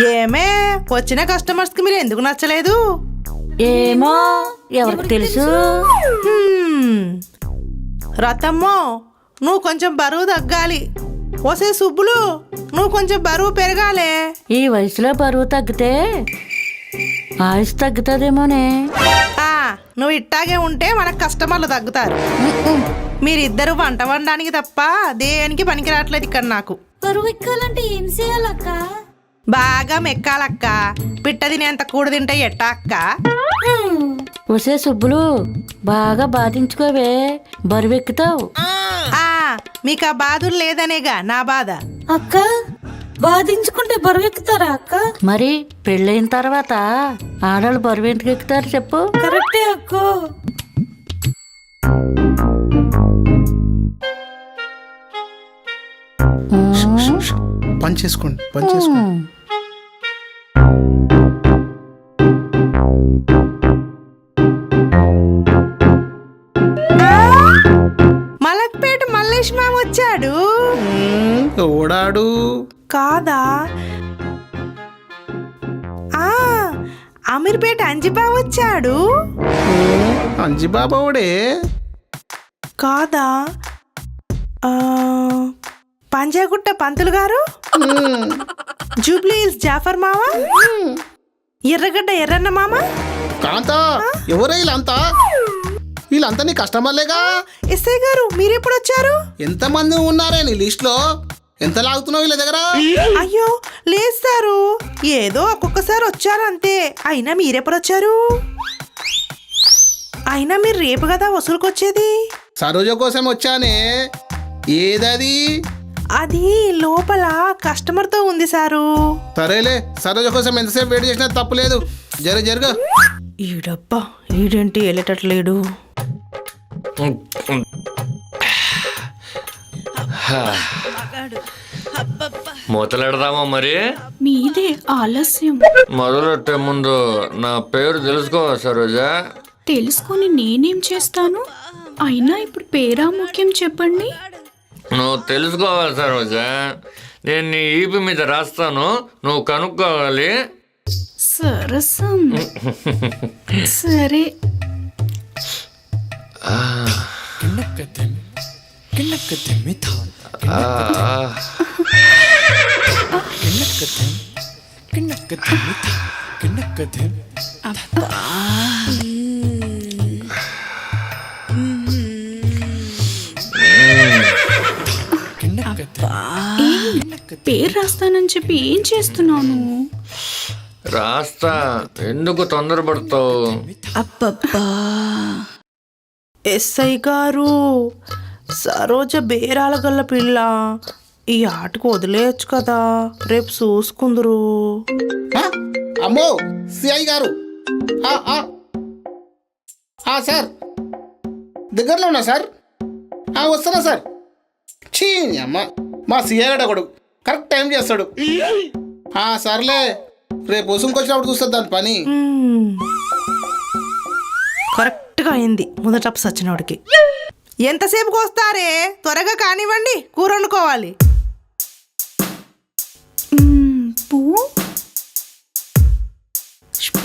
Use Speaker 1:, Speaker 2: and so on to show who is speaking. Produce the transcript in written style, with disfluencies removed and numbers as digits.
Speaker 1: ఏమే వచ్చిన కస్టమర్స్ కి మీరు ఎందుకు నచ్చలేదు?
Speaker 2: ఏమో ఎవరికి తెలుసు.
Speaker 1: రతమ్మో నువ్వు కొంచెం బరువు తగ్గాలి. ఓసే సుబ్బులు నువ్వు కొంచెం బరువు పెరగాలే.
Speaker 2: ఈ వయసులో బరువు తగ్గితే ఆయుష్ తగ్గుతుందేమోనే.
Speaker 1: నువ్వు ఇట్టాగే ఉంటే మనకు కస్టమర్లు తగ్గుతారు. మీరిద్దరు వంట వండడానికి తప్ప దేనికి పనికి రావట్లేదు ఇక్కడ నాకు.
Speaker 3: బరువు ఎక్కాలంటే ఏం చేయాలక్క?
Speaker 1: బాగా మెక్కాలక్క. పిట్ట తినేంత కూడ తింటే ఎట్టా అక్క?
Speaker 2: వసే సుబ్బులు బాగా బాధించుకోవే, బరువెక్కుతావు.
Speaker 1: మీకు ఆ బాధలు లేదనేగా నా బాధ.
Speaker 3: అక్క బాధించుకుంటే బరువు ఎక్కుతారా అక్క?
Speaker 2: మరి పెళ్ళైన తర్వాత ఆడవాళ్ళు బరువు ఎందుకు ఎక్కుతారు చెప్పు?
Speaker 3: కరెక్టే అక్క.
Speaker 4: పని చేసుకోండి.
Speaker 1: మలక్పేట మల్లేష్ మామ వచ్చాడు.
Speaker 4: ఓడాడు
Speaker 1: కాదా? అమీర్పేట అంజిబా వచ్చాడు.
Speaker 4: అంజిబాబా ఓడే
Speaker 1: కాదా? పంజాగుట్ట పంతులు గారు, జూబ్లీ హిల్స్ జాఫర్ మామ, ఎర్రగడ్డ ఎర్రన్న మామ.
Speaker 4: కాంతా ఎవరే వీళ్ళంతా నీ కస్టమర్లేగా.
Speaker 1: ఎస్ఐ గారు మీరెప్పుడు వచ్చారు?
Speaker 4: ఎంతమంది ఉన్నారే నీ లిస్ట్ లో? ఎంత లాగుతున్నావు వీళ్ళ దగ్గర?
Speaker 1: అయ్యో లేదు సారు, ఏదో ఒక్కొక్కసారి వచ్చారు అంతే. అయినా మీరెప్పుడు వచ్చారు? అయినా మీరు రేపు కదా వసూలుకొచ్చేది.
Speaker 4: సరోజ కోసం వచ్చానే. ఏదది?
Speaker 1: అది లోపల కస్టమర్ తో ఉంది సారు.
Speaker 4: సరేలే, సరోజ కోసం ఎంతసేపు వెయిట్ చేసినా తప్పులేదు. జరుగు.
Speaker 1: ఈడబ్బా ఈడేంటి వెళ్ళేటట్లేడు.
Speaker 5: మొదలెడదామా మరి?
Speaker 3: మీదే ఆలస్యం.
Speaker 5: మొదలెట్టే ముందు నా పేరు తెలుసుకోవా సరోజా?
Speaker 3: తెలుసుకొని నేనేం చేస్తాను? అయినా ఇప్పుడు పేరా ముఖ్యం, చెప్పండి.
Speaker 5: నువ్వు తెలుసుకోవాలి సరోజా. నేను నీ ఈపి మీద రాస్తాను, నువ్వు కనుక్కోవాలి.
Speaker 3: సరసం. సరే. పేరు రాస్తానని చెప్పి ఏం చేస్తున్నాను?
Speaker 5: రాస్తా, ఎందుకు తొందరపడతావు?
Speaker 3: అబ్బబ్బా.
Speaker 1: ఎస్ఐ గారు, సరోజ బేరాల గల్ల పిల్ల, ఈ ఆటకు వదిలేయచ్చు కదా, రేపు చూసుకుందరు.
Speaker 4: అమ్మో సిఐ గారు, సార్ దగ్గరలో ఉన్నా సార్. వస్తున్నా సార్. చీ అమ్మ, మా సిఐ గడ ఒకడు కరెక్ట్ టైం చేస్తాడు. సర్లే, రేపు వసూలుకొచ్చినప్పుడు చూస్తుంది దాని పని.
Speaker 1: కరెక్ట్గా అయింది మొదట సచ్చినోడికి. ఎంతసేపుకి వస్తారే? త్వరగా కానివ్వండి, కూర వండుకోవాలి.
Speaker 3: పుష్ప